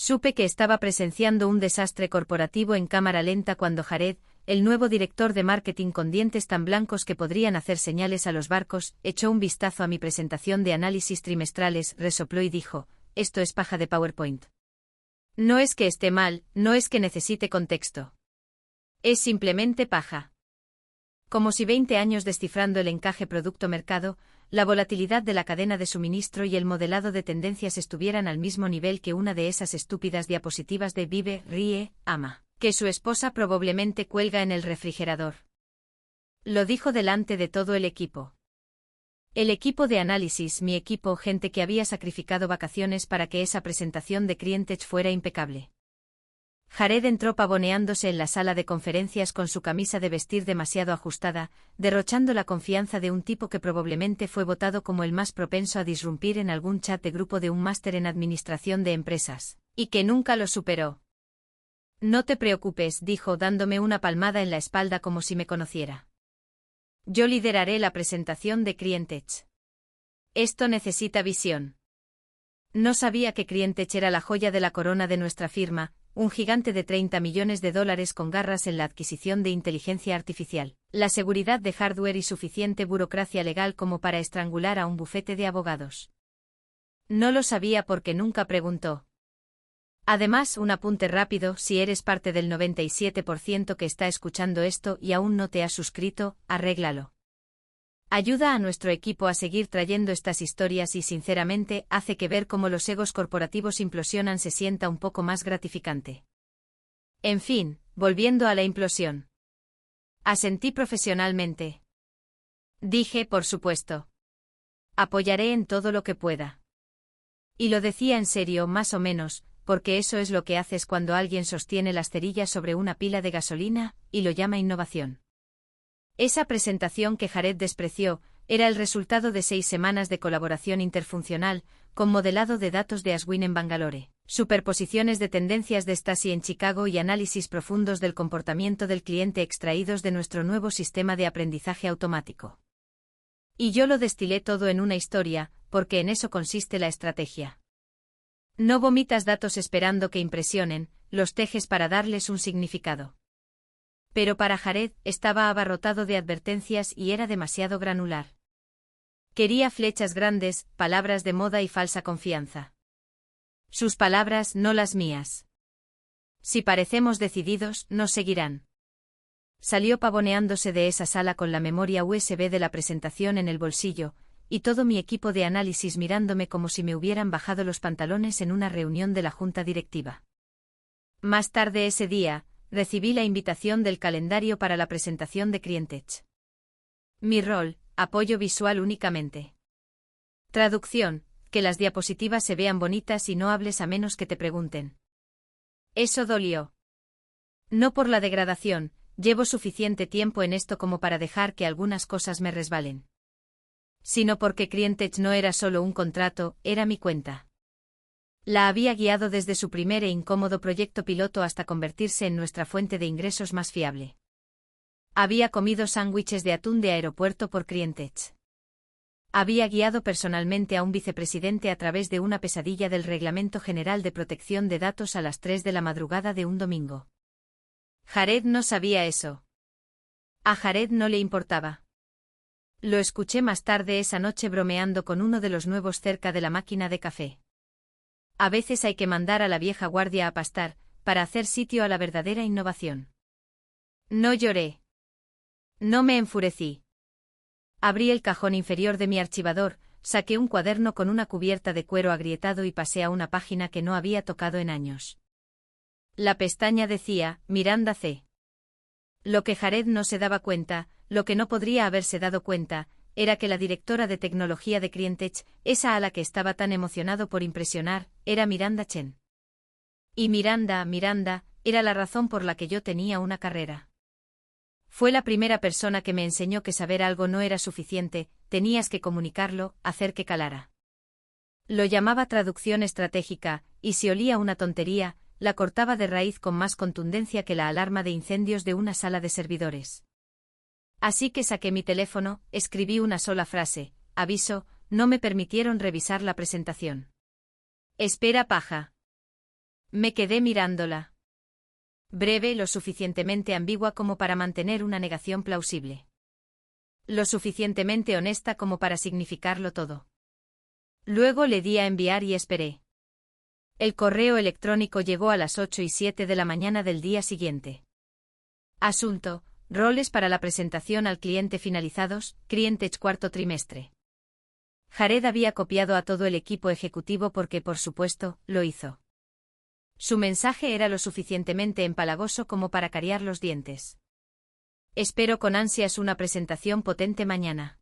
Supe que estaba presenciando un desastre corporativo en cámara lenta cuando Jared, el nuevo director de marketing con dientes tan blancos que podrían hacer señales a los barcos, echó un vistazo a mi presentación de análisis trimestrales, resopló y dijo: «Esto es paja de PowerPoint. No es que esté mal, no es que necesite contexto. Es simplemente paja». Como si 20 años descifrando el encaje producto-mercado, la volatilidad de la cadena de suministro y el modelado de tendencias estuvieran al mismo nivel que una de esas estúpidas diapositivas de Vive, ríe, ama, que su esposa probablemente cuelga en el refrigerador. Lo dijo delante de todo el equipo. El equipo de análisis, mi equipo, gente que había sacrificado vacaciones para que esa presentación de Clientech fuera impecable. Jared entró pavoneándose en la sala de conferencias con su camisa de vestir demasiado ajustada, derrochando la confianza de un tipo que probablemente fue votado como el más propenso a disrumpir en algún chat de grupo de un máster en administración de empresas, y que nunca lo superó. «No te preocupes», dijo dándome una palmada en la espalda como si me conociera. «Yo lideraré la presentación de Clientech. Esto necesita visión». No sabía que Clientech era la joya de la corona de nuestra firma, un gigante de $30 millones con garras en la adquisición de inteligencia artificial, la seguridad de hardware y suficiente burocracia legal como para estrangular a un bufete de abogados. No lo sabía porque nunca preguntó. Además, un apunte rápido: si eres parte del 97% que está escuchando esto y aún no te has suscrito, arréglalo. Ayuda a nuestro equipo a seguir trayendo estas historias y, sinceramente, hace que ver cómo los egos corporativos implosionan se sienta un poco más gratificante. En fin, volviendo a la implosión. Asentí profesionalmente. Dije: por supuesto. Apoyaré en todo lo que pueda. Y lo decía en serio, más o menos, porque eso es lo que haces cuando alguien sostiene las cerillas sobre una pila de gasolina, y lo llama innovación. Esa presentación que Jared despreció era el resultado de 6 semanas de colaboración interfuncional, con modelado de datos de Ashwin en Bangalore, superposiciones de tendencias de Stacey en Chicago y análisis profundos del comportamiento del cliente extraídos de nuestro nuevo sistema de aprendizaje automático. Y yo lo destilé todo en una historia, porque en eso consiste la estrategia. No vomitas datos esperando que impresionen, los tejes para darles un significado. Pero para Jared, estaba abarrotado de advertencias y era demasiado granular. Quería flechas grandes, palabras de moda y falsa confianza. Sus palabras, no las mías. Si parecemos decididos, nos seguirán. Salió pavoneándose de esa sala con la memoria USB de la presentación en el bolsillo, y todo mi equipo de análisis mirándome como si me hubieran bajado los pantalones en una reunión de la junta directiva. Más tarde ese día, recibí la invitación del calendario para la presentación de Clientech. Mi rol: apoyo visual únicamente. Traducción: que las diapositivas se vean bonitas y no hables a menos que te pregunten. Eso dolió. No por la degradación, llevo suficiente tiempo en esto como para dejar que algunas cosas me resbalen. Sino porque Clientech no era solo un contrato, era mi cuenta. La había guiado desde su primer e incómodo proyecto piloto hasta convertirse en nuestra fuente de ingresos más fiable. Había comido sándwiches de atún de aeropuerto por Clientech. Había guiado personalmente a un vicepresidente a través de una pesadilla del Reglamento General de Protección de Datos a las 3 de la madrugada de un domingo. Jared no sabía eso. A Jared no le importaba. Lo escuché más tarde esa noche bromeando con uno de los nuevos cerca de la máquina de café. A veces hay que mandar a la vieja guardia a pastar, para hacer sitio a la verdadera innovación. No lloré. No me enfurecí. Abrí el cajón inferior de mi archivador, saqué un cuaderno con una cubierta de cuero agrietado y pasé a una página que no había tocado en años. La pestaña decía: Miranda C. Lo que Jared no se daba cuenta, lo que no podría haberse dado cuenta, era que la directora de tecnología de Clientech, esa a la que estaba tan emocionado por impresionar, era Miranda Chen. Y Miranda, era la razón por la que yo tenía una carrera. Fue la primera persona que me enseñó que saber algo no era suficiente, tenías que comunicarlo, hacer que calara. Lo llamaba traducción estratégica, y si olía una tontería, la cortaba de raíz con más contundencia que la alarma de incendios de una sala de servidores. Así que saqué mi teléfono, escribí una sola frase: aviso, no me permitieron revisar la presentación. Espera, paja. Me quedé mirándola. Breve, lo suficientemente ambigua como para mantener una negación plausible. Lo suficientemente honesta como para significarlo todo. Luego le di a enviar y esperé. El correo electrónico llegó a las 8:07 de la mañana del día siguiente. Asunto: roles para la presentación al cliente finalizados, Clientech cuarto trimestre. Jared había copiado a todo el equipo ejecutivo porque, por supuesto, lo hizo. Su mensaje era lo suficientemente empalagoso como para cariar los dientes. Espero con ansias una presentación potente mañana.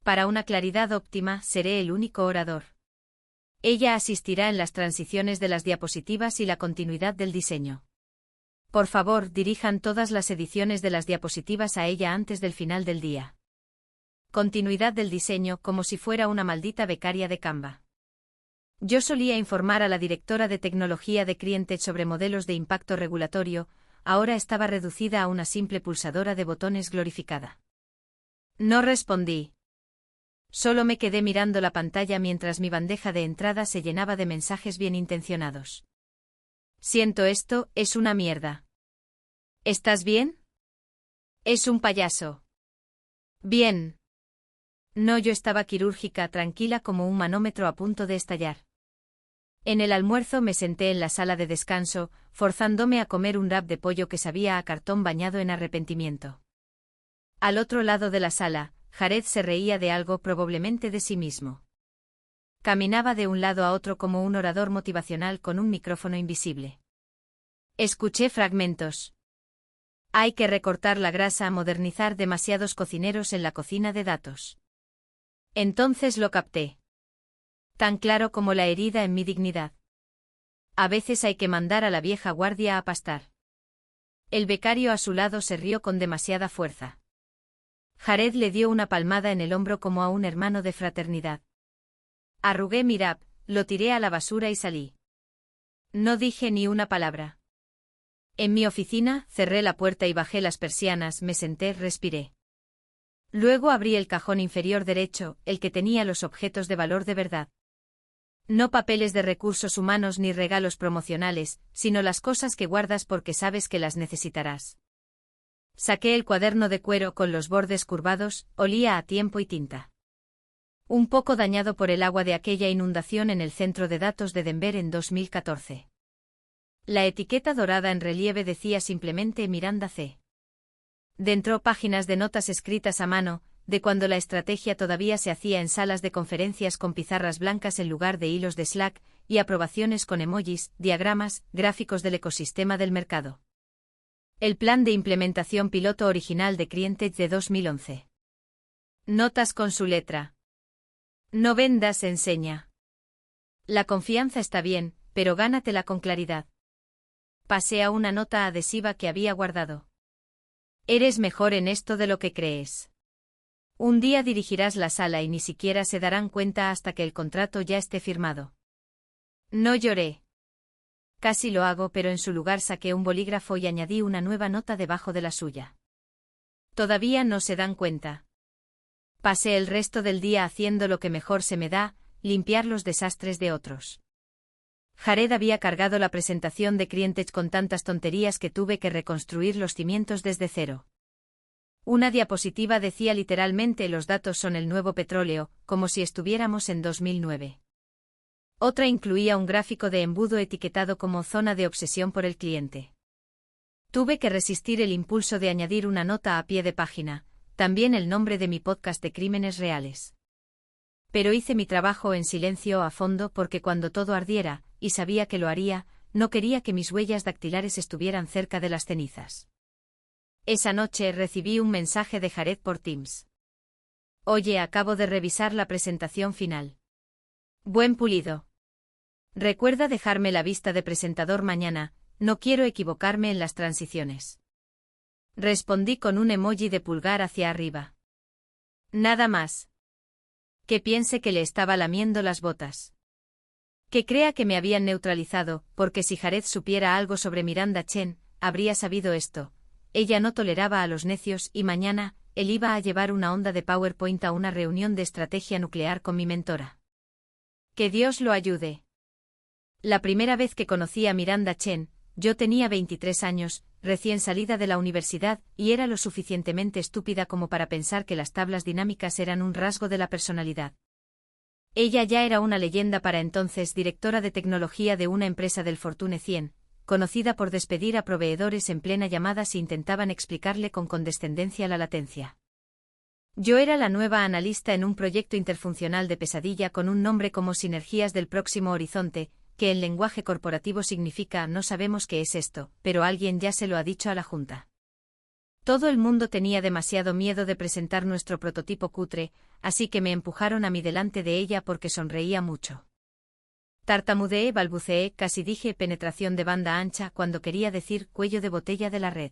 Para una claridad óptima, seré el único orador. Ella asistirá en las transiciones de las diapositivas y la continuidad del diseño. Por favor, dirijan todas las ediciones de las diapositivas a ella antes del final del día. Continuidad del diseño, como si fuera una maldita becaria de Canva. Yo solía informar a la directora de tecnología de Clientech sobre modelos de impacto regulatorio, ahora estaba reducida a una simple pulsadora de botones glorificada. No respondí. Solo me quedé mirando la pantalla mientras mi bandeja de entrada se llenaba de mensajes bien intencionados. Siento, esto es una mierda. ¿Estás bien? Es un payaso. Bien. No, yo estaba quirúrgica, tranquila como un manómetro a punto de estallar. En el almuerzo me senté en la sala de descanso, forzándome a comer un wrap de pollo que sabía a cartón bañado en arrepentimiento. Al otro lado de la sala, Jared se reía de algo, probablemente de sí mismo. Caminaba de un lado a otro como un orador motivacional con un micrófono invisible. Escuché fragmentos. Hay que recortar la grasa, modernizar demasiados cocineros en la cocina de datos. Entonces lo capté. Tan claro como la herida en mi dignidad. A veces hay que mandar a la vieja guardia a pastar. El becario a su lado se rió con demasiada fuerza. Jared le dio una palmada en el hombro como a un hermano de fraternidad. Arrugué mi wrap, lo tiré a la basura y salí. No dije ni una palabra. En mi oficina, cerré la puerta y bajé las persianas, me senté, respiré. Luego abrí el cajón inferior derecho, el que tenía los objetos de valor de verdad. No papeles de recursos humanos ni regalos promocionales, sino las cosas que guardas porque sabes que las necesitarás. Saqué el cuaderno de cuero con los bordes curvados, olía a tiempo y tinta. Un poco dañado por el agua de aquella inundación en el centro de datos de Denver en 2014. La etiqueta dorada en relieve decía simplemente Miranda C. Dentro páginas de notas escritas a mano, de cuando la estrategia todavía se hacía en salas de conferencias con pizarras blancas en lugar de hilos de Slack, y aprobaciones con emojis, diagramas, gráficos del ecosistema del mercado. El plan de implementación piloto original de Clientech de 2011. Notas con su letra. No vendas, enseña. La confianza está bien, pero gánatela con claridad. Pasé a una nota adhesiva que había guardado. Eres mejor en esto de lo que crees. Un día dirigirás la sala y ni siquiera se darán cuenta hasta que el contrato ya esté firmado. No lloré. Casi lo hago, pero en su lugar saqué un bolígrafo y añadí una nueva nota debajo de la suya. Todavía no se dan cuenta. Pasé el resto del día haciendo lo que mejor se me da, limpiar los desastres de otros. Jared había cargado la presentación de Clientech con tantas tonterías que tuve que reconstruir los cimientos desde cero. Una diapositiva decía literalmente los datos son el nuevo petróleo, como si estuviéramos en 2009. Otra incluía un gráfico de embudo etiquetado como zona de obsesión por el cliente. Tuve que resistir el impulso de añadir una nota a pie de página, también el nombre de mi podcast de crímenes reales. Pero hice mi trabajo en silencio a fondo porque cuando todo ardiera, y sabía que lo haría, no quería que mis huellas dactilares estuvieran cerca de las cenizas. Esa noche recibí un mensaje de Jared por Teams. Oye, acabo de revisar la presentación final. Buen pulido. Recuerda dejarme la vista de presentador mañana, no quiero equivocarme en las transiciones. Respondí con un emoji de pulgar hacia arriba. Nada más. Que piense que le estaba lamiendo las botas. Que crea que me habían neutralizado, porque si Jared supiera algo sobre Miranda Chen, habría sabido esto. Ella no toleraba a los necios y mañana, él iba a llevar una onda de PowerPoint a una reunión de estrategia nuclear con mi mentora. Que Dios lo ayude. La primera vez que conocí a Miranda Chen, yo tenía 23 años, recién salida de la universidad, y era lo suficientemente estúpida como para pensar que las tablas dinámicas eran un rasgo de la personalidad. Ella ya era una leyenda para entonces, directora de tecnología de una empresa del Fortune 100, conocida por despedir a proveedores en plena llamada si intentaban explicarle con condescendencia la latencia. Yo era la nueva analista en un proyecto interfuncional de pesadilla con un nombre como Sinergias del Próximo Horizonte, que en lenguaje corporativo significa no sabemos qué es esto, pero alguien ya se lo ha dicho a la junta. Todo el mundo tenía demasiado miedo de presentar nuestro prototipo cutre, así que me empujaron a mí delante de ella porque sonreía mucho. Tartamudeé, balbuceé, casi dije penetración de banda ancha cuando quería decir cuello de botella de la red.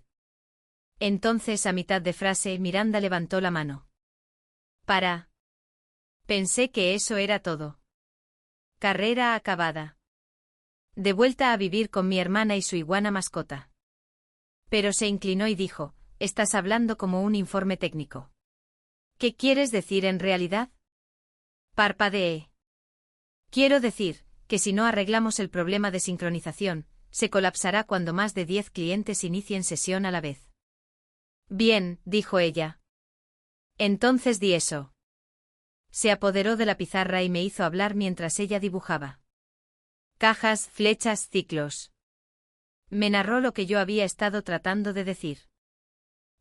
Entonces, a mitad de frase, Miranda levantó la mano. Para. Pensé que eso era todo. Carrera acabada. De vuelta a vivir con mi hermana y su iguana mascota. Pero se inclinó y dijo, estás hablando como un informe técnico. ¿Qué quieres decir en realidad? Parpadeé. Quiero decir, que si no arreglamos el problema de sincronización, se colapsará cuando más de 10 clientes inicien sesión a la vez. Bien, dijo ella. Entonces di eso. Se apoderó de la pizarra y me hizo hablar mientras ella dibujaba. Cajas, flechas, ciclos. Me narró lo que yo había estado tratando de decir.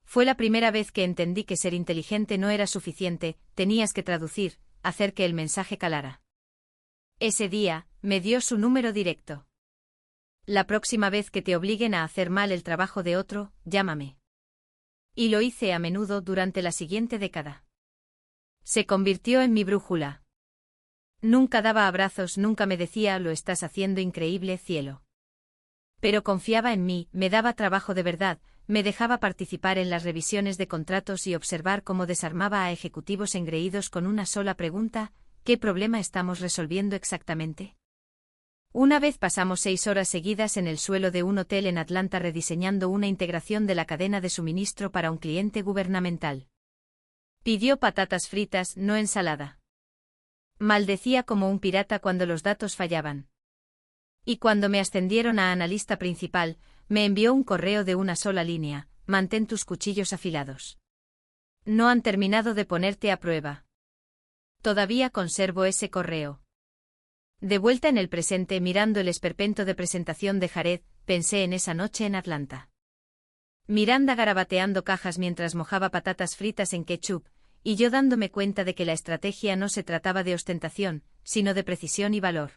Fue la primera vez que entendí que ser inteligente no era suficiente, tenías que traducir, hacer que el mensaje calara. Ese día, me dio su número directo. La próxima vez que te obliguen a hacer mal el trabajo de otro, llámame. Y lo hice a menudo durante la siguiente década. Se convirtió en mi brújula. Nunca daba abrazos, nunca me decía lo estás haciendo increíble, cielo. Pero confiaba en mí, me daba trabajo de verdad, me dejaba participar en las revisiones de contratos y observar cómo desarmaba a ejecutivos engreídos con una sola pregunta, ¿qué problema estamos resolviendo exactamente? Una vez pasamos 6 horas seguidas en el suelo de un hotel en Atlanta rediseñando una integración de la cadena de suministro para un cliente gubernamental. Pidió patatas fritas, no ensalada. Maldecía como un pirata cuando los datos fallaban. Y cuando me ascendieron a analista principal, me envió un correo de una sola línea, mantén tus cuchillos afilados. No han terminado de ponerte a prueba. Todavía conservo ese correo. De vuelta en el presente mirando el esperpento de presentación de Jared, pensé en esa noche en Atlanta. Miranda garabateando cajas mientras mojaba patatas fritas en ketchup, y yo dándome cuenta de que la estrategia no se trataba de ostentación, sino de precisión y valor.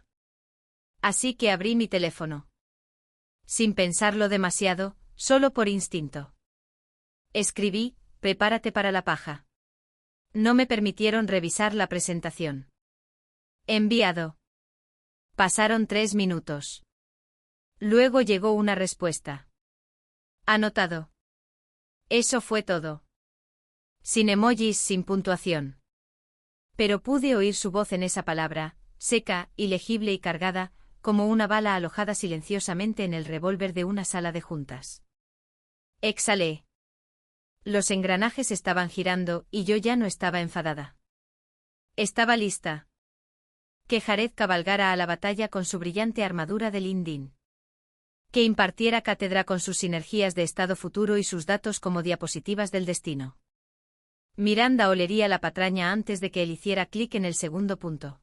Así que abrí mi teléfono. Sin pensarlo demasiado, solo por instinto. Escribí, prepárate para la paja. No me permitieron revisar la presentación. Enviado. Pasaron 3 minutos. Luego llegó una respuesta. Anotado. Eso fue todo. Sin emojis, sin puntuación. Pero pude oír su voz en esa palabra, seca, ilegible y cargada, como una bala alojada silenciosamente en el revólver de una sala de juntas. Exhalé. Los engranajes estaban girando y yo ya no estaba enfadada. Estaba lista. Que Jared cabalgara a la batalla con su brillante armadura de lindín. Que impartiera cátedra con sus sinergias de estado futuro y sus datos como diapositivas del destino. Miranda olería la patraña antes de que él hiciera clic en el segundo punto.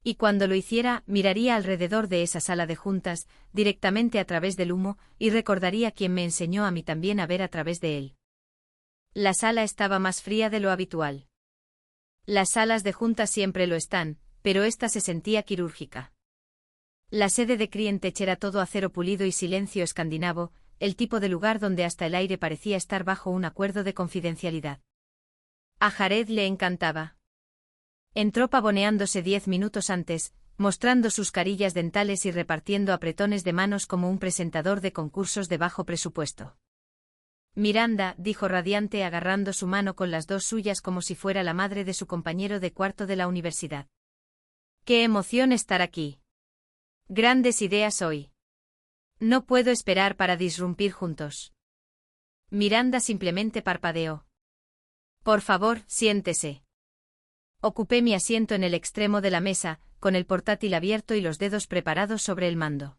Y cuando lo hiciera, miraría alrededor de esa sala de juntas, directamente a través del humo, y recordaría quien me enseñó a mí también a ver a través de él. La sala estaba más fría de lo habitual. Las salas de juntas siempre lo están, pero esta se sentía quirúrgica. La sede de Crientech era todo acero pulido y silencio escandinavo, el tipo de lugar donde hasta el aire parecía estar bajo un acuerdo de confidencialidad. A Jared le encantaba. Entró pavoneándose 10 minutos antes, mostrando sus carillas dentales y repartiendo apretones de manos como un presentador de concursos de bajo presupuesto. Miranda, dijo radiante agarrando su mano con las dos suyas como si fuera la madre de su compañero de cuarto de la universidad. ¡Qué emoción estar aquí! Grandes ideas hoy. No puedo esperar para disrumpir juntos. Miranda simplemente parpadeó. Por favor, siéntese. Ocupé mi asiento en el extremo de la mesa, con el portátil abierto y los dedos preparados sobre el mando.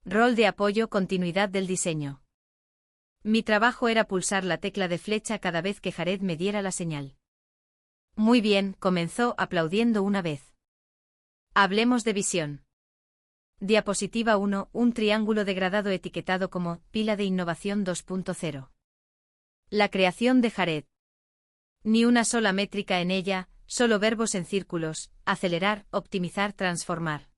Rol de apoyo, continuidad del diseño. Mi trabajo era pulsar la tecla de flecha cada vez que Jared me diera la señal. Muy bien, comenzó aplaudiendo una vez. Hablemos de visión. Diapositiva 1, un triángulo degradado etiquetado como pila de innovación 2.0. La creación de Jared. Ni una sola métrica en ella, solo verbos en círculos: acelerar, optimizar, transformar.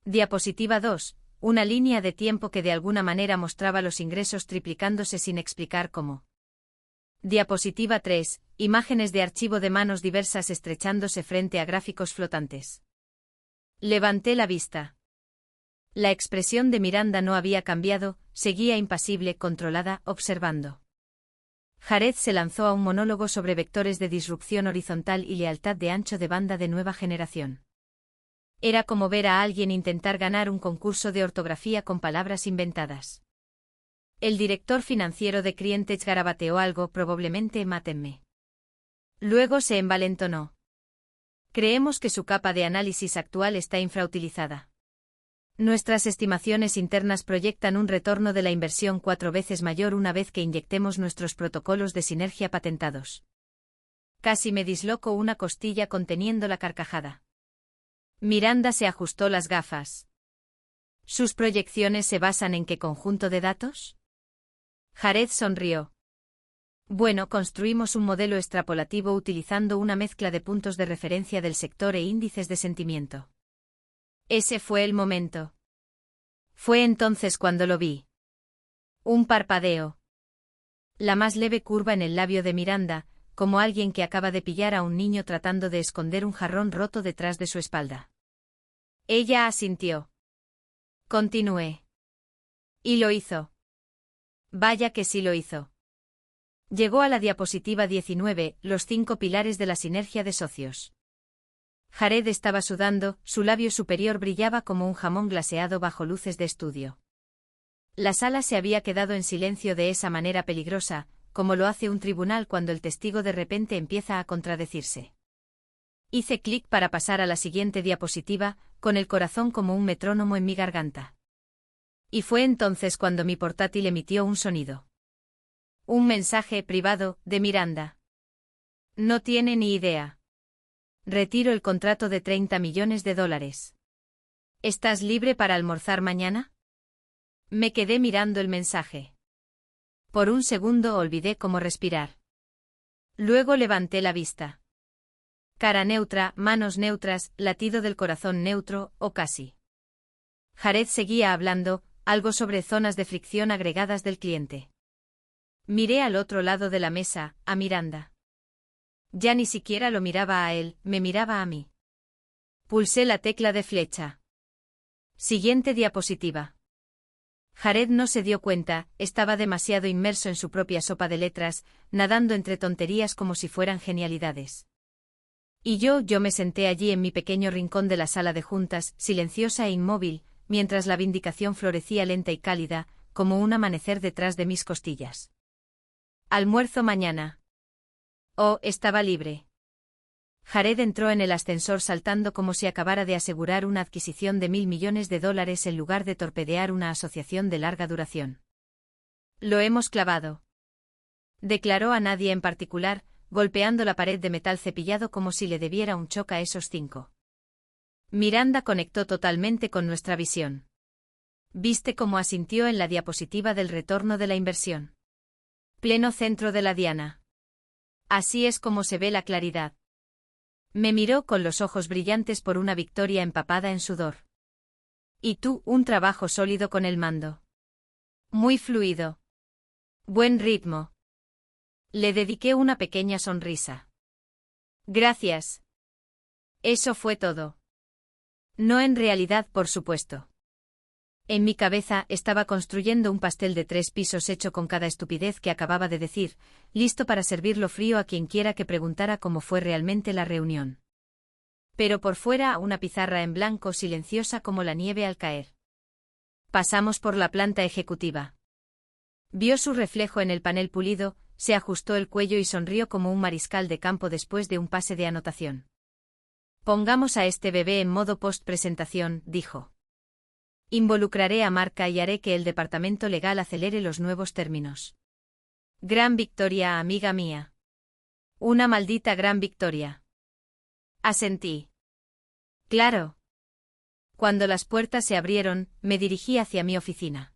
Diapositiva 2, una línea de tiempo que de alguna manera mostraba los ingresos triplicándose sin explicar cómo. Diapositiva 3, imágenes de archivo de manos diversas estrechándose frente a gráficos flotantes. Levanté la vista. La expresión de Miranda no había cambiado, seguía impasible, controlada, observando. Jared se lanzó a un monólogo sobre vectores de disrupción horizontal y lealtad de ancho de banda de nueva generación. Era como ver a alguien intentar ganar un concurso de ortografía con palabras inventadas. El director financiero de Clientech garabateó algo, probablemente mátenme. Luego se envalentonó. Creemos que su capa de análisis actual está infrautilizada. Nuestras estimaciones internas proyectan un retorno de la inversión 4 veces mayor una vez que inyectemos nuestros protocolos de sinergia patentados. Casi me disloco una costilla conteniendo la carcajada. Miranda se ajustó las gafas. ¿Sus proyecciones se basan en qué conjunto de datos? Jared sonrió. Bueno, construimos un modelo extrapolativo utilizando una mezcla de puntos de referencia del sector e índices de sentimiento. Ese fue el momento. Fue entonces cuando lo vi. Un parpadeo. La más leve curva en el labio de Miranda, como alguien que acaba de pillar a un niño tratando de esconder un jarrón roto detrás de su espalda. Ella asintió. Continué. Y lo hizo. Vaya que sí lo hizo. Llegó a la diapositiva 19, los 5 pilares de la sinergia de socios. Jared estaba sudando, su labio superior brillaba como un jamón glaseado bajo luces de estudio. La sala se había quedado en silencio de esa manera peligrosa, como lo hace un tribunal cuando el testigo de repente empieza a contradecirse. Hice clic para pasar a la siguiente diapositiva, con el corazón como un metrónomo en mi garganta. Y fue entonces cuando mi portátil emitió un sonido. Un mensaje privado, de Miranda. No tiene ni idea. Retiro el contrato de $30 millones. ¿Estás libre para almorzar mañana? Me quedé mirando el mensaje. Por un segundo olvidé cómo respirar. Luego levanté la vista. Cara neutra, manos neutras, latido del corazón neutro, o casi. Jared seguía hablando, algo sobre zonas de fricción agregadas del cliente. Miré al otro lado de la mesa, a Miranda. Ya ni siquiera lo miraba a él, me miraba a mí. Pulsé la tecla de flecha. Siguiente diapositiva. Jared no se dio cuenta, estaba demasiado inmerso en su propia sopa de letras, nadando entre tonterías como si fueran genialidades. Y yo me senté allí en mi pequeño rincón de la sala de juntas, silenciosa e inmóvil, mientras la vindicación florecía lenta y cálida, como un amanecer detrás de mis costillas. Almuerzo mañana. Oh, estaba libre. Jared entró en el ascensor saltando como si acabara de asegurar una adquisición de $1.000 millones en lugar de torpedear una asociación de larga duración. Lo hemos clavado. Declaró a nadie en particular, golpeando la pared de metal cepillado como si le debiera un choque a esos 5. Miranda conectó totalmente con nuestra visión. ¿Viste cómo asintió en la diapositiva del retorno de la inversión? Pleno centro de la diana. Así es como se ve la claridad. Me miró con los ojos brillantes por una victoria empapada en sudor. Y tú, un trabajo sólido con el mando. Muy fluido. Buen ritmo. Le dediqué una pequeña sonrisa. Gracias. Eso fue todo. No en realidad, por supuesto. En mi cabeza estaba construyendo un pastel de 3 pisos hecho con cada estupidez que acababa de decir, listo para servirlo frío a quien quiera que preguntara cómo fue realmente la reunión. Pero por fuera una pizarra en blanco silenciosa como la nieve al caer. Pasamos por la planta ejecutiva. Vio su reflejo en el panel pulido, se ajustó el cuello y sonrió como un mariscal de campo después de un pase de anotación. Pongamos a este bebé en modo post-presentación, dijo. Involucraré a Marca y haré que el departamento legal acelere los nuevos términos. Gran victoria, amiga mía. Una maldita gran victoria. Asentí. Claro. Cuando las puertas se abrieron, me dirigí hacia mi oficina.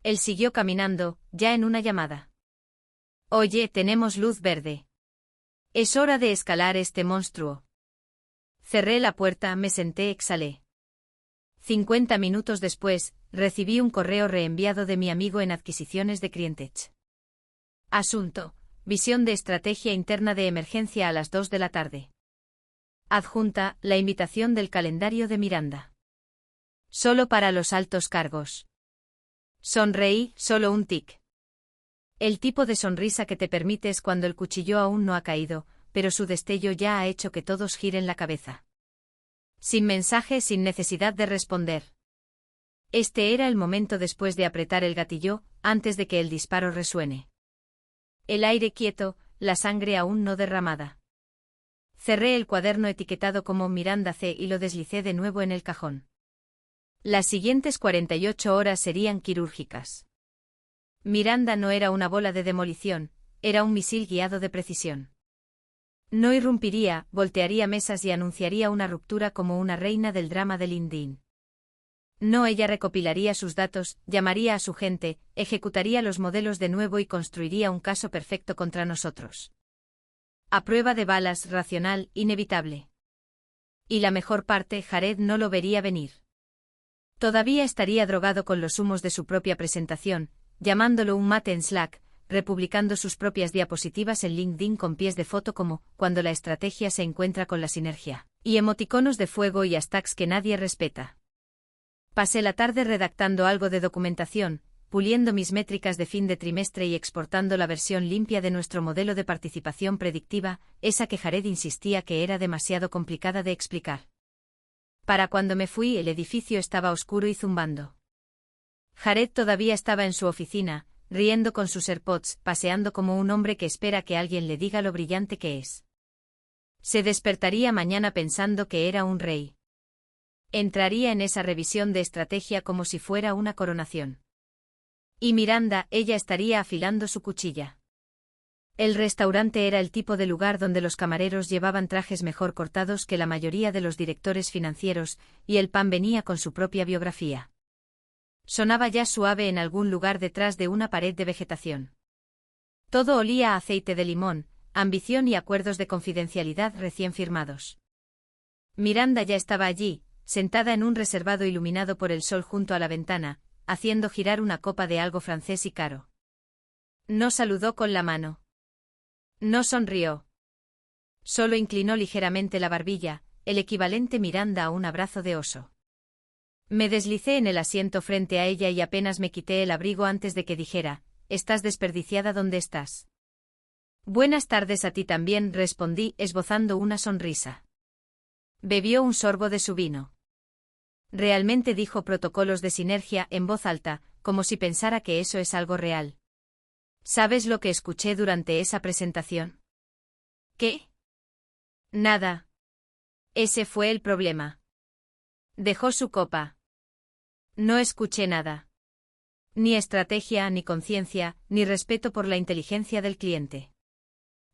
Él siguió caminando, ya en una llamada. Oye, tenemos luz verde. Es hora de escalar este monstruo. Cerré la puerta, me senté, exhalé. 50 minutos después, recibí un correo reenviado de mi amigo en adquisiciones de Clientech. Asunto: visión de estrategia interna de emergencia a las 2 de la tarde. Adjunta: la invitación del calendario de Miranda. Solo para los altos cargos. Sonreí, solo un tic. El tipo de sonrisa que te permites cuando el cuchillo aún no ha caído, pero su destello ya ha hecho que todos giren la cabeza. Sin mensaje, sin necesidad de responder. Este era el momento después de apretar el gatillo, antes de que el disparo resuene. El aire quieto, la sangre aún no derramada. Cerré el cuaderno etiquetado como Miranda C. y lo deslicé de nuevo en el cajón. Las siguientes 48 horas serían quirúrgicas. Miranda no era una bola de demolición, era un misil guiado de precisión. No irrumpiría, voltearía mesas y anunciaría una ruptura como una reina del drama de LinkedIn. No, ella recopilaría sus datos, llamaría a su gente, ejecutaría los modelos de nuevo y construiría un caso perfecto contra nosotros. A prueba de balas, racional, inevitable. Y la mejor parte, Jared no lo vería venir. Todavía estaría drogado con los humos de su propia presentación, llamándolo un mate en Slack, republicando sus propias diapositivas en LinkedIn con pies de foto como «cuando la estrategia se encuentra con la sinergia», y emoticonos de fuego y hashtags que nadie respeta. Pasé la tarde redactando algo de documentación, puliendo mis métricas de fin de trimestre y exportando la versión limpia de nuestro modelo de participación predictiva, esa que Jared insistía que era demasiado complicada de explicar. Para cuando me fui, el edificio estaba oscuro y zumbando. Jared todavía estaba en su oficina, riendo con sus AirPods, paseando como un hombre que espera que alguien le diga lo brillante que es. Se despertaría mañana pensando que era un rey. Entraría en esa revisión de estrategia como si fuera una coronación. Y Miranda, ella estaría afilando su cuchilla. El restaurante era el tipo de lugar donde los camareros llevaban trajes mejor cortados que la mayoría de los directores financieros, y el pan venía con su propia biografía. Sonaba ya suave en algún lugar detrás de una pared de vegetación. Todo olía a aceite de limón, ambición y acuerdos de confidencialidad recién firmados. Miranda ya estaba allí, sentada en un reservado iluminado por el sol junto a la ventana, haciendo girar una copa de algo francés y caro. No saludó con la mano. No sonrió. Solo inclinó ligeramente la barbilla, el equivalente Miranda a un abrazo de oso. Me deslicé en el asiento frente a ella y apenas me quité el abrigo antes de que dijera, «Estás desperdiciada donde estás». «Buenas tardes a ti también», respondí, esbozando una sonrisa. Bebió un sorbo de su vino. Realmente dijo protocolos de sinergia en voz alta, como si pensara que eso es algo real. ¿Sabes lo que escuché durante esa presentación? ¿Qué? Nada. Ese fue el problema. Dejó su copa. No escuché nada. Ni estrategia, ni conciencia, ni respeto por la inteligencia del cliente.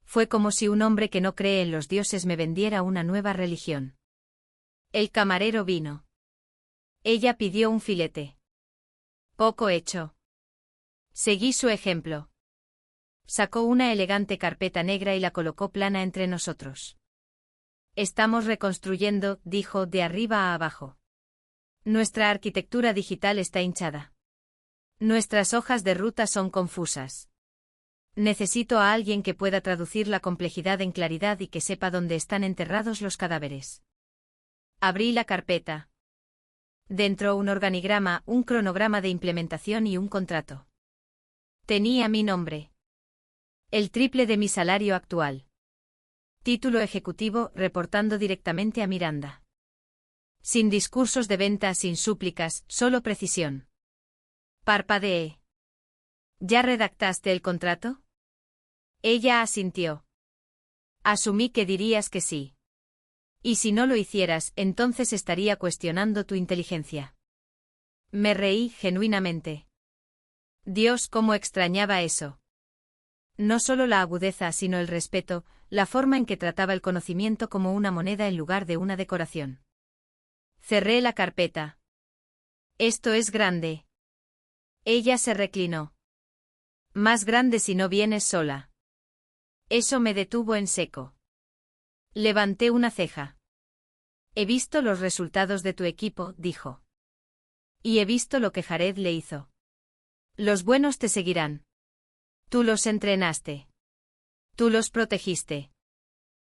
Fue como si un hombre que no cree en los dioses me vendiera una nueva religión. El camarero vino. Ella pidió un filete. Poco hecho. Seguí su ejemplo. Sacó una elegante carpeta negra y la colocó plana entre nosotros. Estamos reconstruyendo, dijo, de arriba a abajo. Nuestra arquitectura digital está hinchada. Nuestras hojas de ruta son confusas. Necesito a alguien que pueda traducir la complejidad en claridad y que sepa dónde están enterrados los cadáveres. Abrí la carpeta. Dentro un organigrama, un cronograma de implementación y un contrato. Tenía mi nombre. El triple de mi salario actual. Título ejecutivo, reportando directamente a Miranda. Sin discursos de venta, sin súplicas, solo precisión. Parpadeé. ¿Ya redactaste el contrato? Ella asintió. Asumí que dirías que sí. Y si no lo hicieras, entonces estaría cuestionando tu inteligencia. Me reí genuinamente. Dios, cómo extrañaba eso. No solo la agudeza, sino el respeto, la forma en que trataba el conocimiento como una moneda en lugar de una decoración. Cerré la carpeta. Esto es grande. Ella se reclinó. Más grande si no vienes sola. Eso me detuvo en seco. Levanté una ceja. He visto los resultados de tu equipo, dijo. Y he visto lo que Jared le hizo. Los buenos te seguirán. Tú los entrenaste. Tú los protegiste.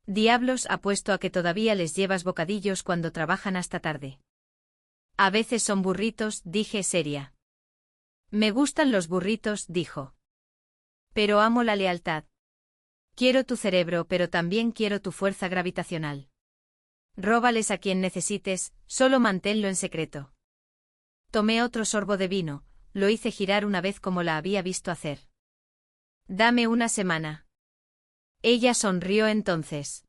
Diablos, apuesto a que todavía les llevas bocadillos cuando trabajan hasta tarde. A veces son burritos, dije seria. Me gustan los burritos, dijo. Pero amo la lealtad. Quiero tu cerebro, pero también quiero tu fuerza gravitacional. Róbales a quien necesites, solo manténlo en secreto. Tomé otro sorbo de vino, lo hice girar una vez como la había visto hacer. Dame una semana. Ella sonrió entonces.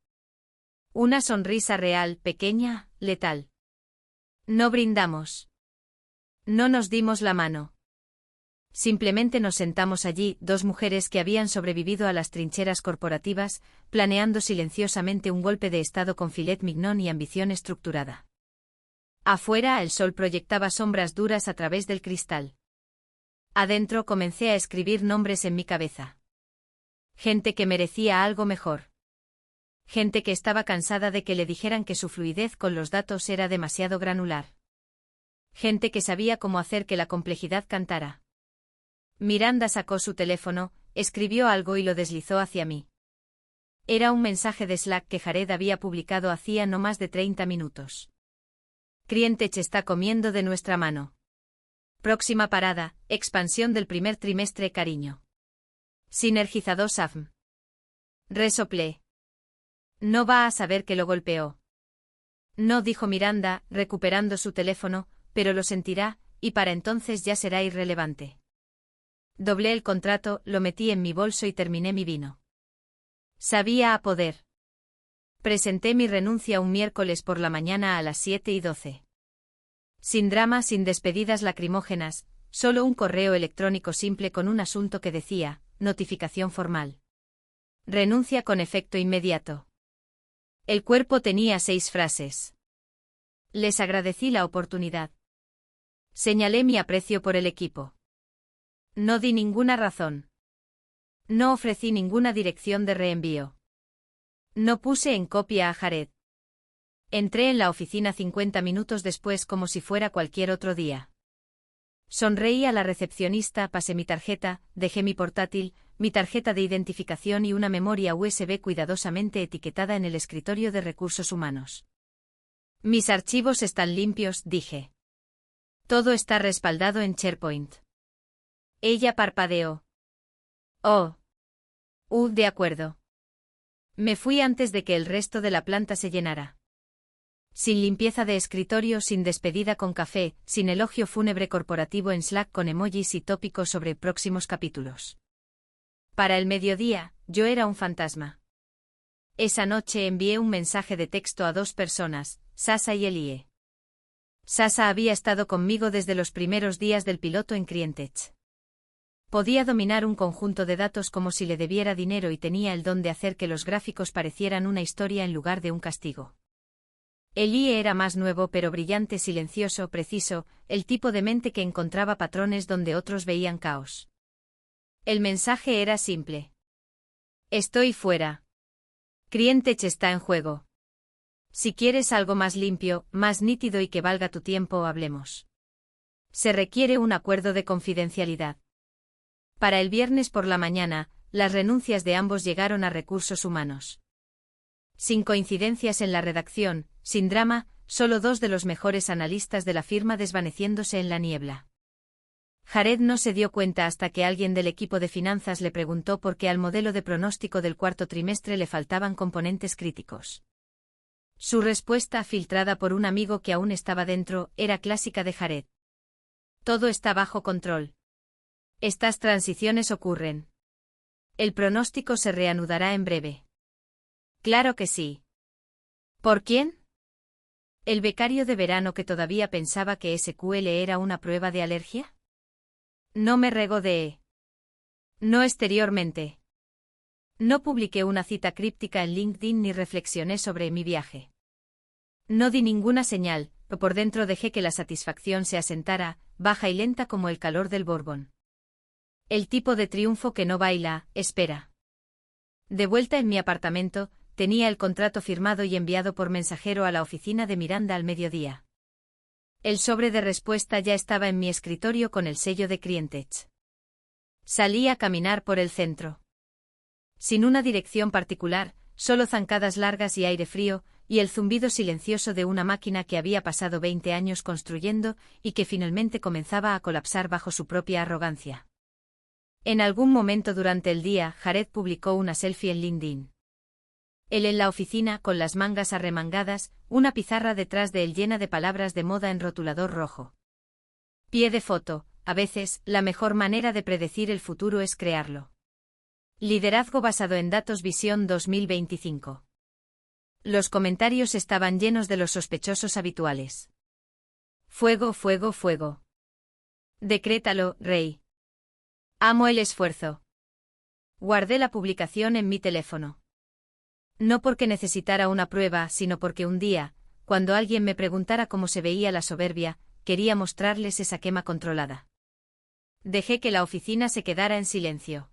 Una sonrisa real, pequeña, letal. No brindamos. No nos dimos la mano. Simplemente nos sentamos allí, dos mujeres que habían sobrevivido a las trincheras corporativas, planeando silenciosamente un golpe de estado con filet mignon y ambición estructurada. Afuera el sol proyectaba sombras duras a través del cristal. Adentro comencé a escribir nombres en mi cabeza. Gente que merecía algo mejor. Gente que estaba cansada de que le dijeran que su fluidez con los datos era demasiado granular. Gente que sabía cómo hacer que la complejidad cantara. Miranda sacó su teléfono, escribió algo y lo deslizó hacia mí. Era un mensaje de Slack que Jared había publicado hacía no más de 30 minutos. Crientech está comiendo de nuestra mano. Próxima parada, expansión del primer trimestre, cariño. Sinergizado SAFM. Resoplé. No va a saber que lo golpeó. No, dijo Miranda, recuperando su teléfono, pero lo sentirá, y para entonces ya será irrelevante. Doblé el contrato, lo metí en mi bolso y terminé mi vino. Sabía a poder. Presenté mi renuncia un miércoles por la mañana a las 7:12. Sin drama, sin despedidas lacrimógenas, solo un correo electrónico simple con un asunto que decía, notificación formal. Renuncia con efecto inmediato. El cuerpo tenía 6 frases. Les agradecí la oportunidad. Señalé mi aprecio por el equipo. No di ninguna razón. No ofrecí ninguna dirección de reenvío. No puse en copia a Jared. Entré en la oficina 50 minutos después como si fuera cualquier otro día. Sonreí a la recepcionista, pasé mi tarjeta, dejé mi portátil, mi tarjeta de identificación y una memoria USB cuidadosamente etiquetada en el escritorio de recursos humanos. Mis archivos están limpios, dije. Todo está respaldado en SharePoint. Ella parpadeó. Oh. De acuerdo. Me fui antes de que el resto de la planta se llenara. Sin limpieza de escritorio, sin despedida con café, sin elogio fúnebre corporativo en Slack con emojis y tópicos sobre próximos capítulos. Para el mediodía, yo era un fantasma. Esa noche envié un mensaje de texto a 2 personas, Sasa y Elie. Sasa había estado conmigo desde los primeros días del piloto en Crientech. Podía dominar un conjunto de datos como si le debiera dinero y tenía el don de hacer que los gráficos parecieran una historia en lugar de un castigo. Elie era más nuevo pero brillante, silencioso, preciso, el tipo de mente que encontraba patrones donde otros veían caos. El mensaje era simple. Estoy fuera. Crientech está en juego. Si quieres algo más limpio, más nítido y que valga tu tiempo, hablemos. Se requiere un acuerdo de confidencialidad. Para el viernes por la mañana, las renuncias de ambos llegaron a recursos humanos. Sin coincidencias en la redacción, sin drama, solo 2 de los mejores analistas de la firma desvaneciéndose en la niebla. Jared no se dio cuenta hasta que alguien del equipo de finanzas le preguntó por qué al modelo de pronóstico del cuarto trimestre le faltaban componentes críticos. Su respuesta, filtrada por un amigo que aún estaba dentro, era clásica de Jared. Todo está bajo control. Estas transiciones ocurren. El pronóstico se reanudará en breve. Claro que sí. ¿Por quién? ¿El becario de verano que todavía pensaba que SQL era una prueba de alergia? No me regodeé. No exteriormente. No publiqué una cita críptica en LinkedIn ni reflexioné sobre mi viaje. No di ninguna señal, pero por dentro dejé que la satisfacción se asentara, baja y lenta como el calor del Borbón. El tipo de triunfo que no baila, espera. De vuelta en mi apartamento, tenía el contrato firmado y enviado por mensajero a la oficina de Miranda al mediodía. El sobre de respuesta ya estaba en mi escritorio con el sello de Crientech. Salí a caminar por el centro. Sin una dirección particular, solo zancadas largas y aire frío, y el zumbido silencioso de una máquina que había pasado 20 años construyendo y que finalmente comenzaba a colapsar bajo su propia arrogancia. En algún momento durante el día, Jared publicó una selfie en LinkedIn. Él en la oficina, con las mangas arremangadas, una pizarra detrás de él llena de palabras de moda en rotulador rojo. Pie de foto: a veces, la mejor manera de predecir el futuro es crearlo. Liderazgo basado en datos Visión 2025. Los comentarios estaban llenos de los sospechosos habituales. Fuego, fuego, fuego. Decrétalo, rey. Amo el esfuerzo. Guardé la publicación en mi teléfono. No porque necesitara una prueba, sino porque un día, cuando alguien me preguntara cómo se veía la soberbia, quería mostrarles esa quema controlada. Dejé que la oficina se quedara en silencio.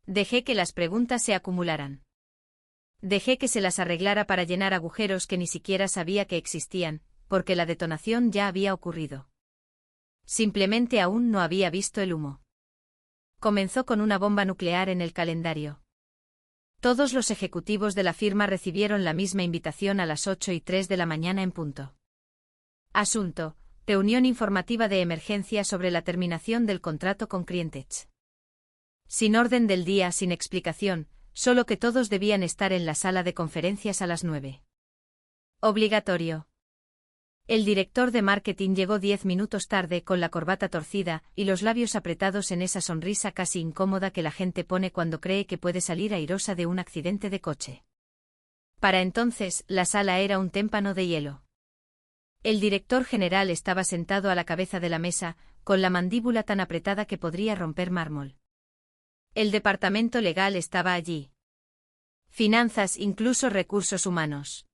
Dejé que las preguntas se acumularan. Dejé que se las arreglara para llenar agujeros que ni siquiera sabía que existían, porque la detonación ya había ocurrido. Simplemente aún no había visto el humo. Comenzó con una bomba nuclear en el calendario. Todos los ejecutivos de la firma recibieron la misma invitación a las 8:03 de la mañana en punto. Asunto: reunión informativa de emergencia sobre la terminación del contrato con Crientech. Sin orden del día, sin explicación, solo que todos debían estar en la sala de conferencias a las 9. Obligatorio. El director de marketing llegó 10 minutos tarde con la corbata torcida y los labios apretados en esa sonrisa casi incómoda que la gente pone cuando cree que puede salir airosa de un accidente de coche. Para entonces, la sala era un témpano de hielo. El director general estaba sentado a la cabeza de la mesa, con la mandíbula tan apretada que podría romper mármol. El departamento legal estaba allí. Finanzas, incluso recursos humanos.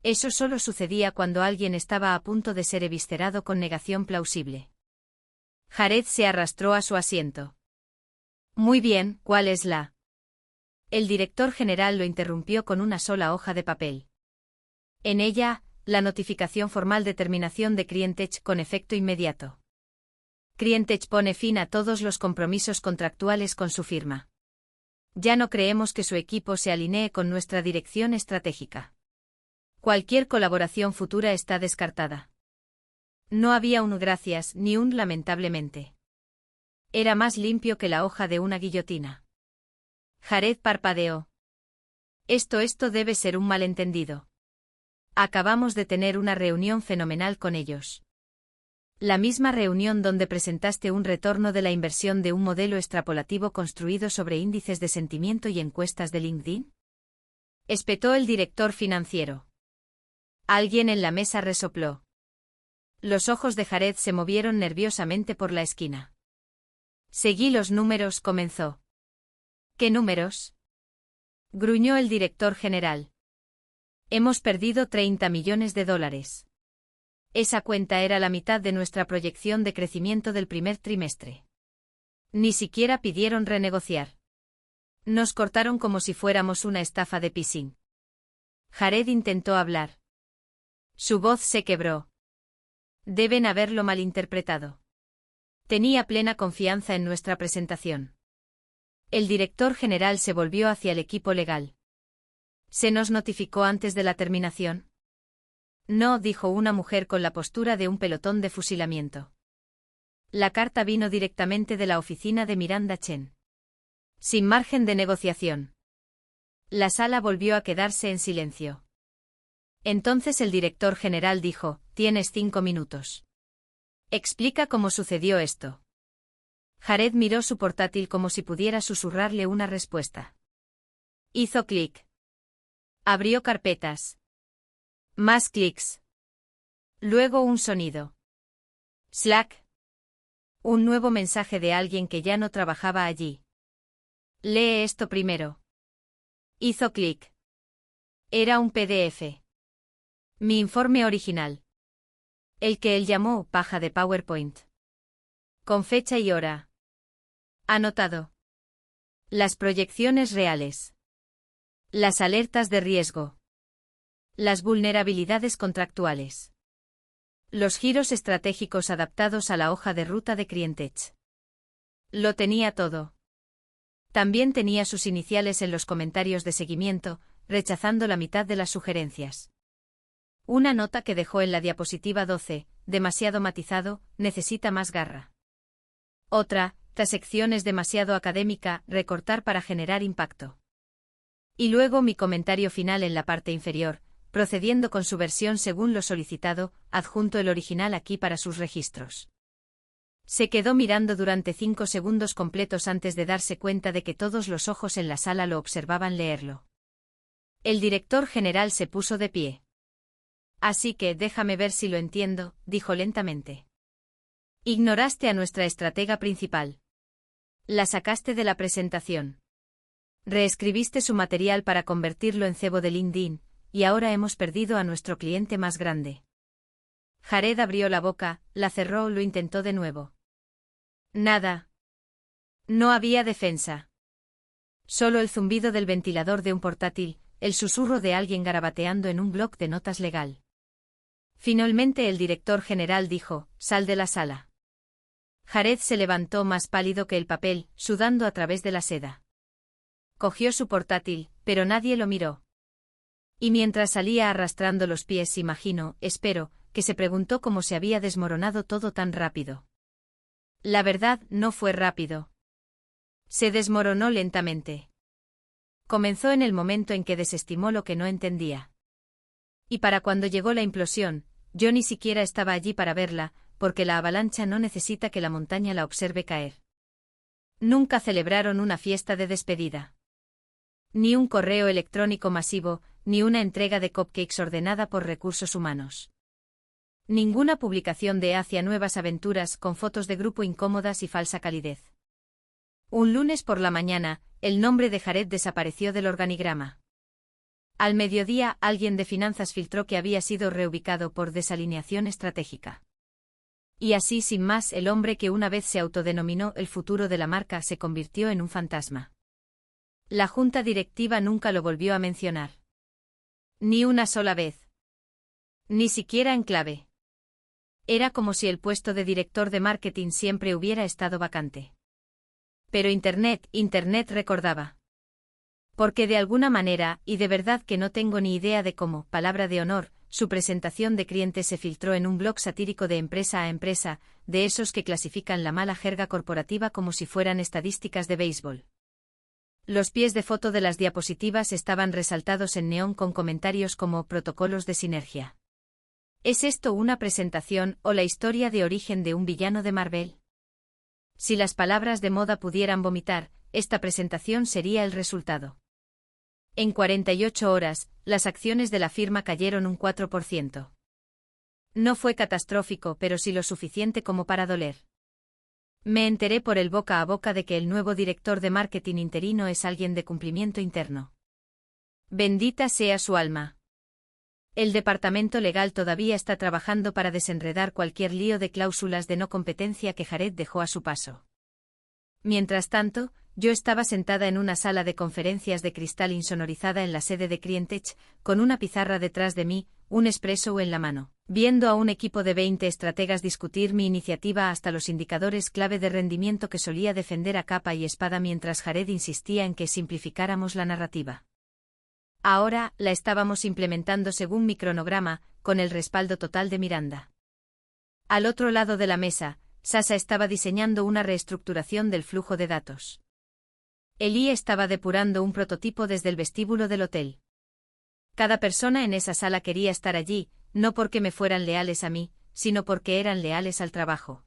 Eso solo sucedía cuando alguien estaba a punto de ser eviscerado con negación plausible. Jared se arrastró a su asiento. Muy bien, ¿cuál es la? El director general lo interrumpió con una sola hoja de papel. En ella, la notificación formal de terminación de Crientech con efecto inmediato. Crientech pone fin a todos los compromisos contractuales con su firma. Ya no creemos que su equipo se alinee con nuestra dirección estratégica. Cualquier colaboración futura está descartada. No había un gracias ni un lamentablemente. Era más limpio que la hoja de una guillotina. Jared parpadeó. Esto debe ser un malentendido. Acabamos de tener una reunión fenomenal con ellos. La misma reunión donde presentaste un retorno de la inversión de un modelo extrapolativo construido sobre índices de sentimiento y encuestas de LinkedIn. Espetó el director financiero. Alguien en la mesa resopló. Los ojos de Jared se movieron nerviosamente por la esquina. Seguí los números, comenzó. ¿Qué números? Gruñó el director general. Hemos perdido $30 millones. Esa cuenta era la mitad de nuestra proyección de crecimiento del primer trimestre. Ni siquiera pidieron renegociar. Nos cortaron como si fuéramos una estafa de phishing. Jared intentó hablar. Su voz se quebró. Deben haberlo malinterpretado. Tenía plena confianza en nuestra presentación. El director general se volvió hacia el equipo legal. ¿Se nos notificó antes de la terminación? No, dijo una mujer con la postura de un pelotón de fusilamiento. La carta vino directamente de la oficina de Miranda Chen. Sin margen de negociación. La sala volvió a quedarse en silencio. Entonces el director general dijo: tienes 5 minutos. Explica cómo sucedió esto. Jared miró su portátil como si pudiera susurrarle una respuesta. Hizo clic. Abrió carpetas. Más clics. Luego un sonido. Slack. Un nuevo mensaje de alguien que ya no trabajaba allí. Lee esto primero. Hizo clic. Era un PDF. Mi informe original. El que él llamó paja de PowerPoint. Con fecha y hora. Anotado. Las proyecciones reales. Las alertas de riesgo. Las vulnerabilidades contractuales. Los giros estratégicos adaptados a la hoja de ruta de Crientech. Lo tenía todo. También tenía sus iniciales en los comentarios de seguimiento, rechazando la mitad de las sugerencias. Una nota que dejó en la diapositiva 12, demasiado matizado, necesita más garra. Otra, esta sección es demasiado académica, recortar para generar impacto. Y luego mi comentario final en la parte inferior, procediendo con su versión según lo solicitado, adjunto el original aquí para sus registros. Se quedó mirando durante 5 segundos completos antes de darse cuenta de que todos los ojos en la sala lo observaban leerlo. El director general se puso de pie. Así que déjame ver si lo entiendo, dijo lentamente. Ignoraste a nuestra estratega principal. La sacaste de la presentación. Reescribiste su material para convertirlo en cebo de LinkedIn, y ahora hemos perdido a nuestro cliente más grande. Jared abrió la boca, la cerró, lo intentó de nuevo. Nada. No había defensa. Solo el zumbido del ventilador de un portátil, el susurro de alguien garabateando en un bloc de notas legal. Finalmente el director general dijo, sal de la sala. Jared se levantó más pálido que el papel, sudando a través de la seda. Cogió su portátil, pero nadie lo miró. Y mientras salía arrastrando los pies, espero, que se preguntó cómo se había desmoronado todo tan rápido. La verdad, no fue rápido. Se desmoronó lentamente. Comenzó en el momento en que desestimó lo que no entendía. Y para cuando llegó la implosión, yo ni siquiera estaba allí para verla, porque la avalancha no necesita que la montaña la observe caer. Nunca celebraron una fiesta de despedida. Ni un correo electrónico masivo, ni una entrega de cupcakes ordenada por recursos humanos. Ninguna publicación de hacia nuevas aventuras con fotos de grupo incómodas y falsa calidez. Un lunes por la mañana, el nombre de Jared desapareció del organigrama. Al mediodía, alguien de finanzas filtró que había sido reubicado por desalineación estratégica. Y así sin más, el hombre que una vez se autodenominó el futuro de la marca se convirtió en un fantasma. La junta directiva nunca lo volvió a mencionar. Ni una sola vez. Ni siquiera en clave. Era como si el puesto de director de marketing siempre hubiera estado vacante. Pero Internet recordaba. Porque de alguna manera, y de verdad que no tengo ni idea de cómo, palabra de honor, su presentación de cliente se filtró en un blog satírico de empresa a empresa, de esos que clasifican la mala jerga corporativa como si fueran estadísticas de béisbol. Los pies de foto de las diapositivas estaban resaltados en neón con comentarios como protocolos de sinergia. ¿Es esto una presentación o la historia de origen de un villano de Marvel? Si las palabras de moda pudieran vomitar, esta presentación sería el resultado. En 48 horas, las acciones de la firma cayeron un 4%. No fue catastrófico, pero sí lo suficiente como para doler. Me enteré por el boca a boca de que el nuevo director de marketing interino es alguien de cumplimiento interno. Bendita sea su alma. El departamento legal todavía está trabajando para desenredar cualquier lío de cláusulas de no competencia que Jared dejó a su paso. Mientras tanto, yo estaba sentada en una sala de conferencias de cristal insonorizada en la sede de Crientech, con una pizarra detrás de mí, un espresso en la mano, viendo a un equipo de 20 estrategas discutir mi iniciativa hasta los indicadores clave de rendimiento que solía defender a capa y espada mientras Jared insistía en que simplificáramos la narrativa. Ahora, la estábamos implementando según mi cronograma, con el respaldo total de Miranda. Al otro lado de la mesa, Sasha estaba diseñando una reestructuración del flujo de datos. Eli estaba depurando un prototipo desde el vestíbulo del hotel. Cada persona en esa sala quería estar allí, no porque me fueran leales a mí, sino porque eran leales al trabajo.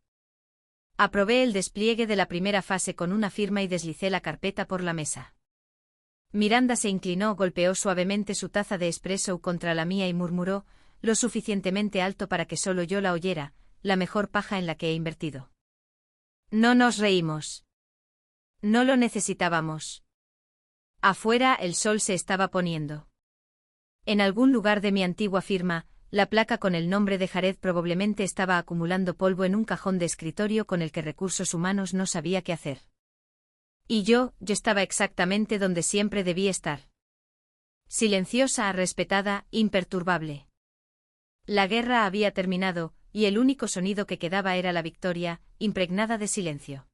Aprobé el despliegue de la primera fase con una firma y deslicé la carpeta por la mesa. Miranda se inclinó, golpeó suavemente su taza de espresso contra la mía y murmuró, lo suficientemente alto para que solo yo la oyera, la mejor paja en la que he invertido. No nos reímos. No lo necesitábamos. Afuera el sol se estaba poniendo. En algún lugar de mi antigua firma, la placa con el nombre de Jared probablemente estaba acumulando polvo en un cajón de escritorio con el que Recursos Humanos no sabía qué hacer. Y yo estaba exactamente donde siempre debí estar. Silenciosa, respetada, imperturbable. La guerra había terminado, y el único sonido que quedaba era la victoria, impregnada de silencio.